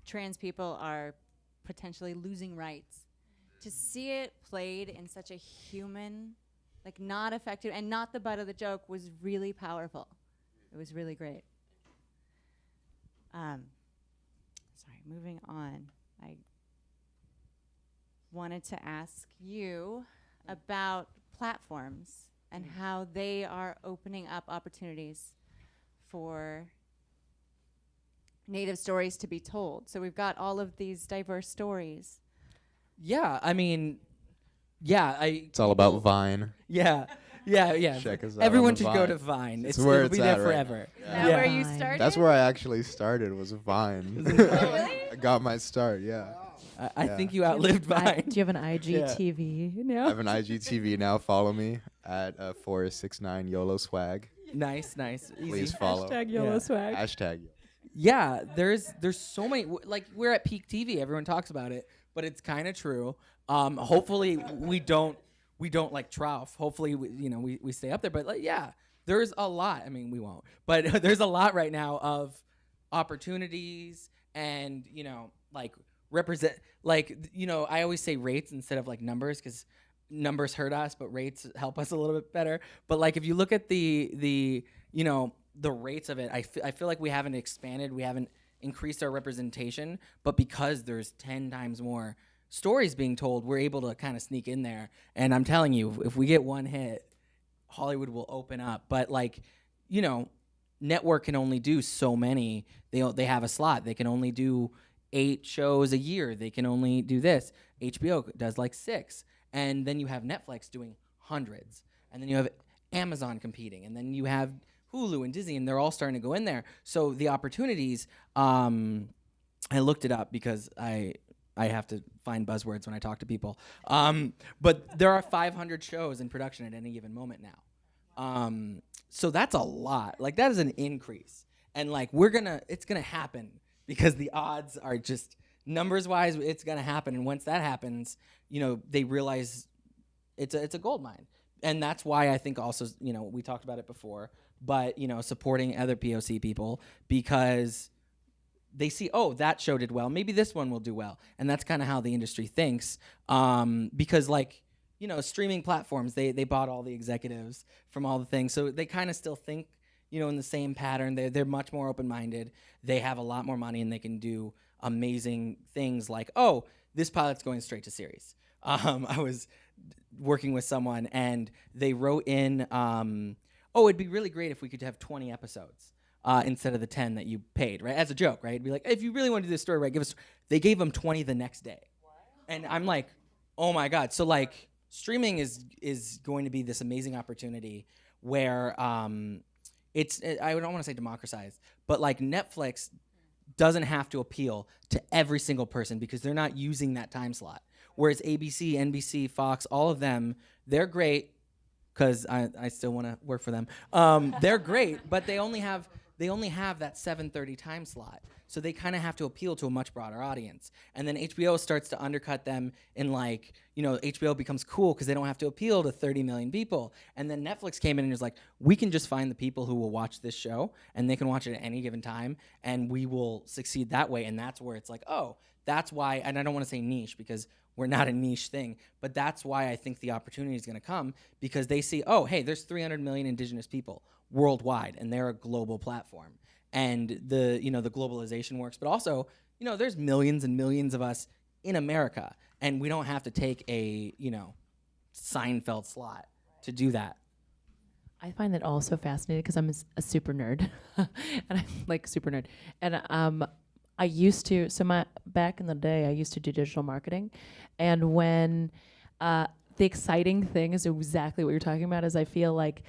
trans people are potentially losing rights. To see it played in such a human, like not affected and not the butt of the joke, was really powerful. It was really great. Sorry, moving on. I wanted to ask you about platforms and how they are opening up opportunities for Native stories to be told. So we've got all of these diverse stories. Yeah, I mean, yeah, It's all about Vine. Yeah. Check us out Everyone on should Vine. go to Vine. It's where it'll be it's there at right forever. Is that where you started? That's where I actually started, was Vine. Really? I got my start, yeah. I think you outlived Vine. Do you have an IGTV now? I have an IGTV now. Follow me at Forrest69 YOLO swag. Nice. Easy. Please follow. Hashtag YOLO Yeah. swag. Hashtag. Yeah, there's so many. Like we're at peak TV. Everyone talks about it, but it's kind of true. Hopefully we don't like trough. Hopefully we stay up there. But like, yeah, there's a lot. I mean, we won't. But there's a lot right now of opportunities, and like represent. Like I always say rates instead of like numbers, because numbers hurt us, but rates help us a little bit better. But like if you look at the rates of it, I feel like we haven't expanded, we haven't increased our representation, but because there's 10 times more stories being told, we're able to kind of sneak in there. And I'm telling you, if we get one hit, Hollywood will open up. But like, network can only do so many. They have a slot. They can only do 8 shows a year. They can only do this. HBO does like 6. And then you have Netflix doing hundreds. And then you have Amazon competing. And then you have Hulu and Disney, and they're all starting to go in there. So the opportunities, I looked it up because I I have to find buzzwords when I talk to people. But there are 500 shows in production at any given moment now. So that's a lot. Like, that is an increase. And like, it's gonna happen because the odds are just numbers wise, it's gonna happen. And once that happens, they realize it's a gold mine. And that's why I think also, we talked about it before, but, supporting other POC people because they see, oh, that show did well. Maybe this one will do well. And that's kind of how the industry thinks. Because like, streaming platforms, they bought all the executives from all the things. So they kind of still think, in the same pattern. They're much more open-minded. They have a lot more money and they can do amazing things like, oh, this pilot's going straight to series. I was working with someone and they wrote in, oh, it'd be really great if we could have 20 episodes instead of the 10 that you paid, right? As a joke, right? It'd be like, if you really want to do this story, right, they gave them 20 the next day. And I'm like, oh my God. So like streaming is going to be this amazing opportunity where I don't want to say democratized, but like Netflix doesn't have to appeal to every single person because they're not using that time slot. Whereas ABC, NBC, Fox, all of them, they're great because I still want to work for them. They're great, but they only have that 7:30 time slot. So they kind of have to appeal to a much broader audience. And then HBO starts to undercut them in like, HBO becomes cool because they don't have to appeal to 30 million people. And then Netflix came in and was like, we can just find the people who will watch this show and they can watch it at any given time and we will succeed that way. And that's where it's like, oh, that's why, and I don't want to say niche because we're not a niche thing, but that's why I think the opportunity is going to come because they see, oh, hey, there's 300 million indigenous people worldwide and they're a global platform. And the globalization works, but also, there's millions and millions of us in America and we don't have to take a, Seinfeld slot to do that. I find that also fascinating because I'm a super nerd, and I'm like super nerd. And I used to, back in the day, I used to do digital marketing, and when the exciting thing is exactly what you're talking about is I feel like,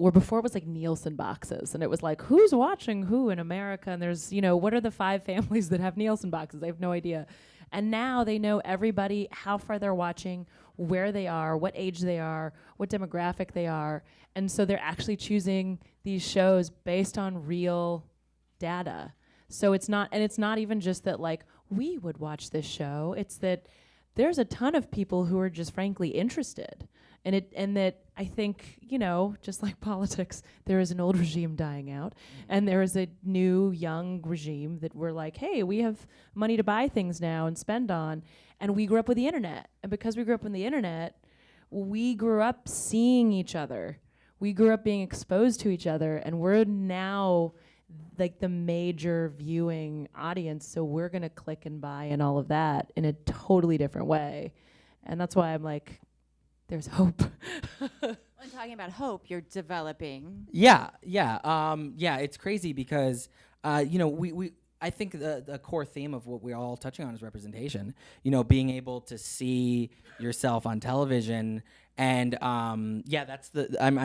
or before it was like Nielsen boxes, and it was like, who's watching who in America, and there's, what are the 5 families that have Nielsen boxes? I have no idea. And now they know everybody, how far they're watching, where they are, what age they are, what demographic they are, and so they're actually choosing these shows based on real data. So it's not even just that like we would watch this show. It's that there's a ton of people who are just frankly interested. And that I think, just like politics, there is an old regime dying out and there is a new young regime that we're like, hey, we have money to buy things now and spend on. And we grew up with the internet. And because we grew up on the internet, we grew up seeing each other. We grew up being exposed to each other, and we're now like the major viewing audience, so we're gonna click and buy and all of that in a totally different way. And that's why I'm like, there's hope. When talking about hope, you're developing. Yeah. It's crazy because, I think the core theme of what we're all touching on is representation. Being able to see yourself on television, and I'm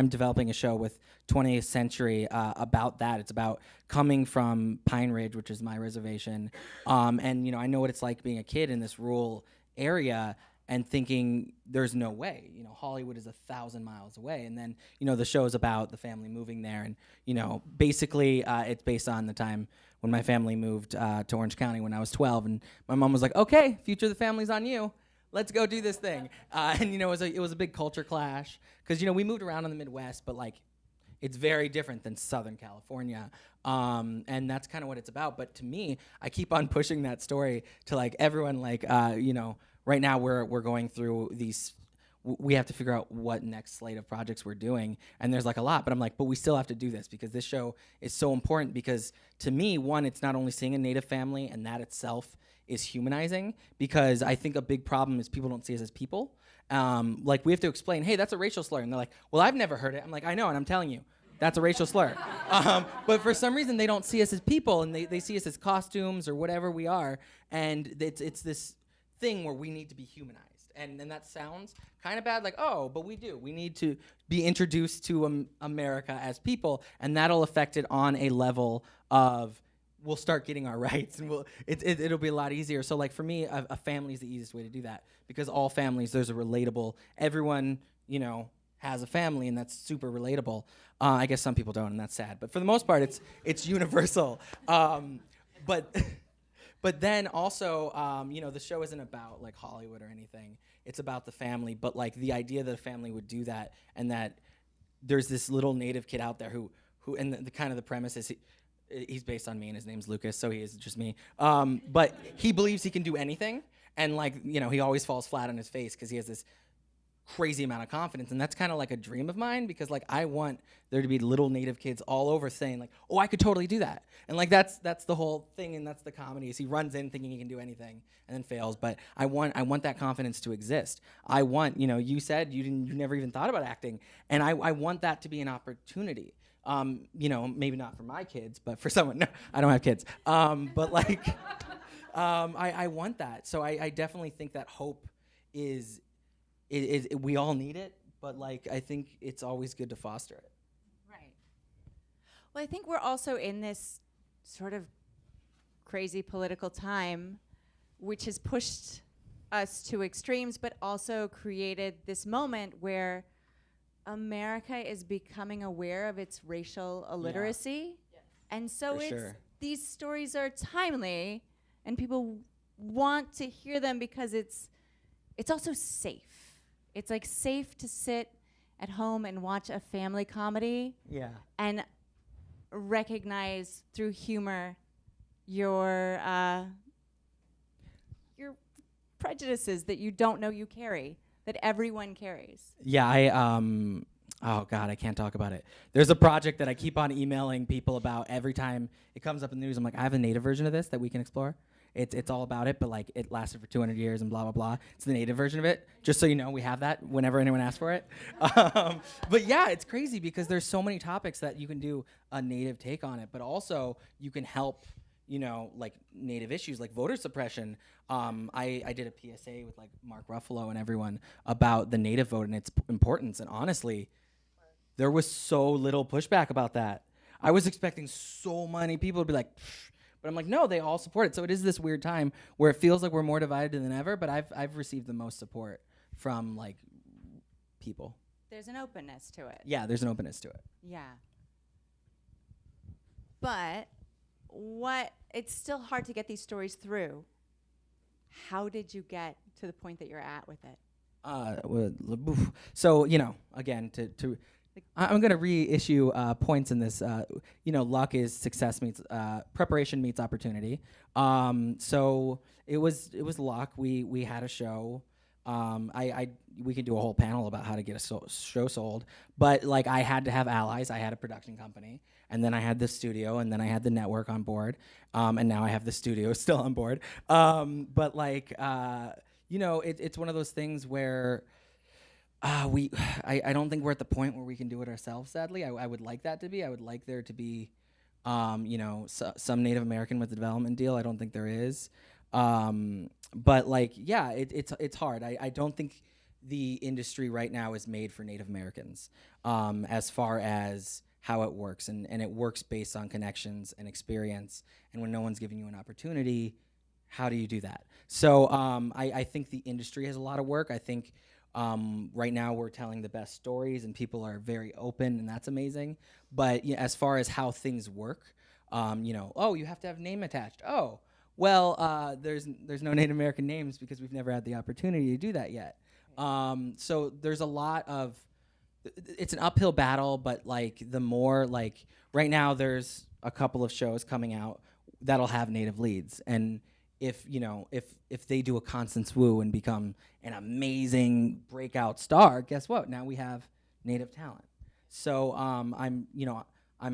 developing a show with 20th Century about that. It's about coming from Pine Ridge, which is my reservation, and I know what it's like being a kid in this rural area. And thinking there's no way, Hollywood is 1,000 miles away. And then, the show is about the family moving there. And, basically it's based on the time when my family moved to Orange County when I was 12. And my mom was like, okay, future of the family's on you. Let's go do this thing. And, it was a big culture clash. Because, we moved around in the Midwest, but, like, it's very different than Southern California. And that's kind of what it's about. But to me, I keep on pushing that story to, like, everyone, like, right now we're going through these, we have to figure out what next slate of projects we're doing. And there's like a lot, but I'm like, but we still have to do this because this show is so important because to me, one, it's not only seeing a Native family and that itself is humanizing because I think a big problem is people don't see us as people. Like we have to explain, hey, that's a racial slur. And they're like, well, I've never heard it. I'm like, I know, and I'm telling you, that's a racial slur. But for some reason, they don't see us as people and they see us as costumes or whatever we are. And it's this thing where we need to be humanized. And that sounds kind of bad, like, oh, but we do. We need to be introduced to America as people, and that'll affect it on a level of we'll start getting our rights, and it'll be a lot easier. So like for me, a family is the easiest way to do that, because all families, there's a relatable, everyone, you know, has a family, and that's super relatable. I guess some people don't, and that's sad. But for the most part, it's universal. But then also, you know, the show isn't about like Hollywood or anything. It's about the family. But like the idea that a family would do that, and that there's this little Native kid out there who and the kind of the premise is he's based on me, and his name's Lucas, so he is just me. But he believes he can do anything, and like, you know, he always falls flat on his face because he has this crazy amount of confidence, and that's kind of like a dream of mine, because like I want there to be little Native kids all over saying like, oh, I could totally do that. And like that's the whole thing, and that's the comedy, is he runs in thinking he can do anything and then fails. But I want that confidence to exist. I want, you know, you said you never even thought about acting, and I want that to be an opportunity. You know, maybe not for my kids, but for someone. No, I don't have kids. But like I want that. So I definitely think that hope is we all need it, but like I think it's always good to foster it. Right. Well, I think we're also in this sort of crazy political time, which has pushed us to extremes, but also created this moment where America is becoming aware of its racial illiteracy. Yes. And so these stories are timely, and people want to hear them because it's also safe. It's like safe to sit at home and watch a family comedy. Yeah. And recognize through humor your prejudices that you don't know you carry, that everyone carries. Yeah, oh God, I can't talk about it. There's a project that I keep on emailing people about every time it comes up in the news. I'm like, I have a Native version of this that we can explore. It's all about it, but like it lasted for 200 years and blah, blah, blah. It's the Native version of it. Just so you know, we have that whenever anyone asks for it. But yeah, it's crazy because there's so many topics that you can do a Native take on it, but also you can help, you know, like Native issues like voter suppression. I did a PSA with like Mark Ruffalo and everyone about the Native vote and its importance. And honestly, there was so little pushback about that. I was expecting so many people to be like, pfft. But I'm like, no, they all support it. So it is this weird time where it feels like we're more divided than ever, but I've received the most support from like people. There's an openness to it. Yeah, there's an openness to it. Yeah. But it's still hard to get these stories through. How did you get to the point that you're at with it? So, you know, again, I'm going to reissue points in this. You know, luck is success meets preparation meets opportunity. So it was luck. We had a show. We could do a whole panel about how to get a show sold. But like, I had to have allies. I had a production company, and then I had the studio, and then I had the network on board, and now I have the studio still on board. But like, you know, it's one of those things where. I don't think we're at the point where we can do it ourselves, sadly. I would like that to be. I would like there to be, you know, some Native American with a development deal. I don't think there is. But like, yeah, it's hard. I don't think the industry right now is made for Native Americans as far as how it works. And it works based on connections and experience. And when no one's giving you an opportunity, how do you do that? So I think the industry has a lot of work. I think right now we're telling the best stories and people are very open, and that's amazing. But you know, as far as how things work, you know, oh, you have to have name attached. Oh, well, there's no Native American names because we've never had the opportunity to do that yet. So there's a lot of, it's an uphill battle, but like the more like right now there's a couple of shows coming out that'll have Native leads, and if they do a Constance Wu and become an amazing breakout star, guess what? Now we have Native talent. So I'm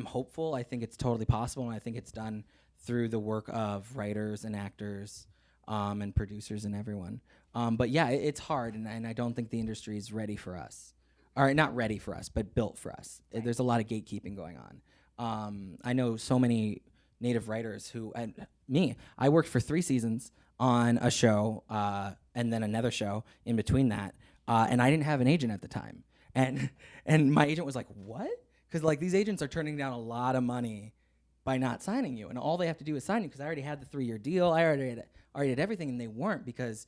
hopeful. I think it's totally possible, and I think it's done through the work of writers and actors and producers and everyone. But yeah, it's hard, and I don't think the industry is ready for us. All right, not ready for us, but built for us. Right. There's a lot of gatekeeping going on. I know so many Native writers who, and me, I worked for 3 seasons on a show and then another show in between that, and I didn't have an agent at the time. And my agent was like, what? Because like these agents are turning down a lot of money by not signing you. And all they have to do is sign you, because I already had the 3-year deal. I already did everything, and they weren't, because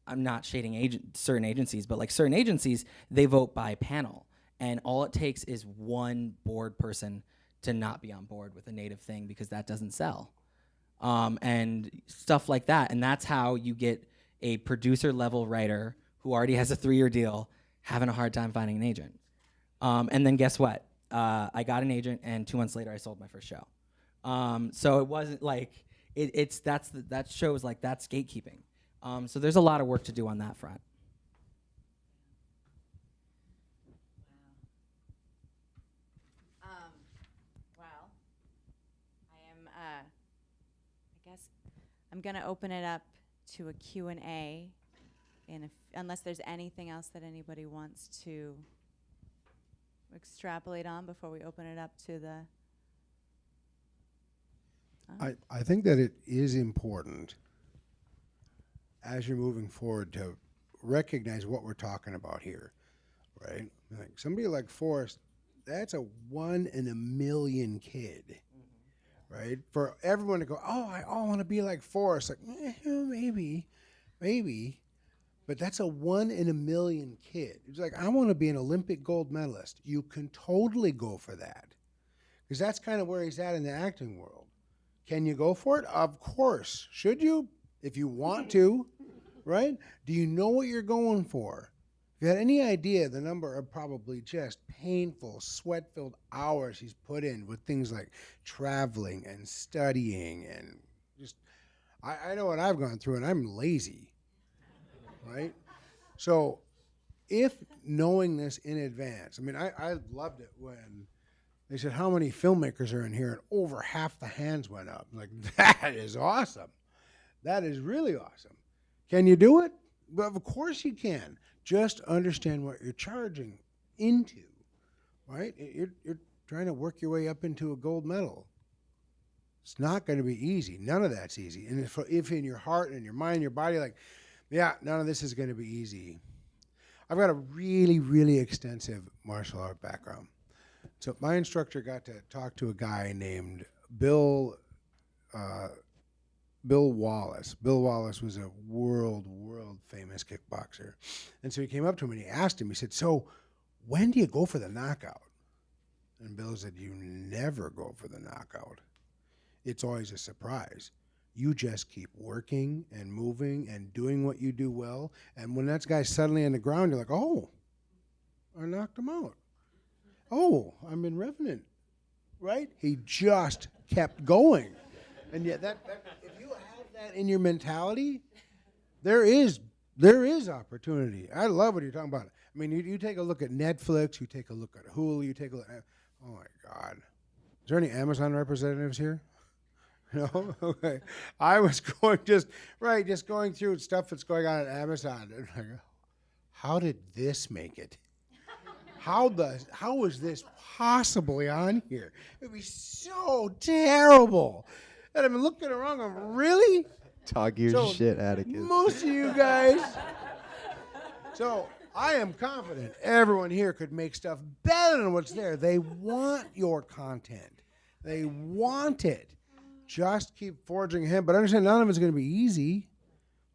I'm not shading certain agencies, but like certain agencies, they vote by panel. And all it takes is one board person to not be on board with a native thing, because that doesn't sell. And stuff like that. And that's how you get a producer level writer who already has a 3-year deal having a hard time finding an agent. And then guess what? I got an agent, and 2 months later I sold my first show. So it wasn't like, that shows like that's gatekeeping. So there's a lot of work to do on that front. Well, I guess I'm going to open it up to a Q&A, unless there's anything else that anybody wants to extrapolate on before we open it up to the... I think that it is important, as you're moving forward, to recognize what we're talking about here, right? Like somebody like Forrest, that's a 1 in a million kid, right? For everyone to go, oh, I want to be like Forrest, like maybe, but that's a 1 in a million kid. It's like, I want to be an Olympic gold medalist. You can totally go for that, because that's kind of where he's at in the acting world. Can you go for it? Of course. Should you? If you want to, right? Do you know what you're going for? If you had any idea the number of probably just painful, sweat-filled hours he's put in with things like traveling and studying and just, I know what I've gone through, and I'm lazy, right? So if knowing this in advance, I mean, I loved it when they said, how many filmmakers are in here? And over half the hands went up. Like, that is awesome. That is really awesome. Can you do it? Well, of course you can. Just understand what you're charging into, right? You're trying to work your way up into a gold medal. It's not going to be easy. None of that's easy. And if in your heart and your mind, your body, like, yeah, none of this is going to be easy. I've got a really, really extensive martial art background. So my instructor got to talk to a guy named Bill Wallace. Bill Wallace was a world famous kickboxer. And so he came up to him and he asked him, he said, so when do you go for the knockout? And Bill said, you never go for the knockout. It's always a surprise. You just keep working and moving and doing what you do well. And when that guy's suddenly on the ground, you're like, oh, I knocked him out. Oh, I'm in Revenant, right? He just kept going. And yet that if you have that in your mentality, there is opportunity. I love what you're talking about. I mean, you take a look at Netflix, you take a look at Hulu, you take a look at, oh my God. Is there any Amazon representatives here? No? Okay. I was just going through stuff that's going on at Amazon. And like, how did this make it? How is this possibly on here? It'd be so terrible. And I'm looking around going, really? Talk your shit, Atticus. Most of you guys. So I am confident everyone here could make stuff better than what's there. They want your content. They want it. Just keep forging ahead. But understand, none of it's going to be easy,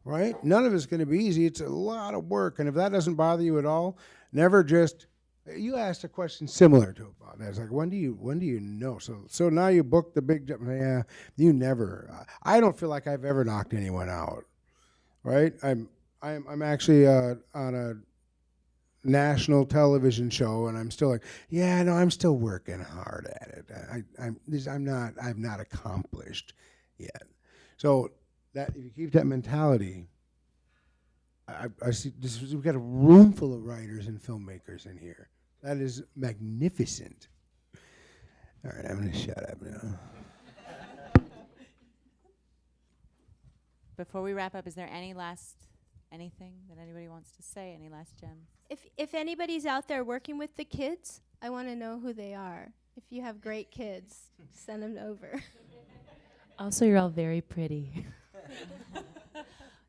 right? None of it's going to be easy. It's a lot of work. And if that doesn't bother you at all, never just... You asked a question similar to about that. It's like, when do you know? So now you booked the big job. Yeah, you never. I don't feel like I've ever knocked anyone out, right? I'm actually on a national television show, and I'm still like, yeah, no, I'm still working hard at it. I've not accomplished yet. So that if you keep that mentality, I see this. We've got a room full of writers and filmmakers in here. That is magnificent. All right, I'm going to shut up now. Before we wrap up, is there anything that anybody wants to say? Any last gems? If anybody's out there working with the kids, I want to know who they are. If you have great kids, send them over. Also, you're all very pretty.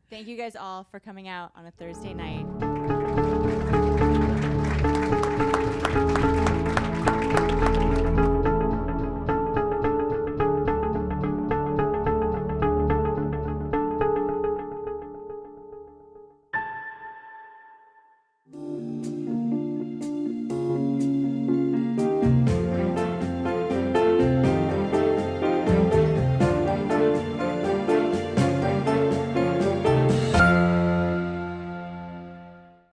Thank you guys all for coming out on a Thursday night.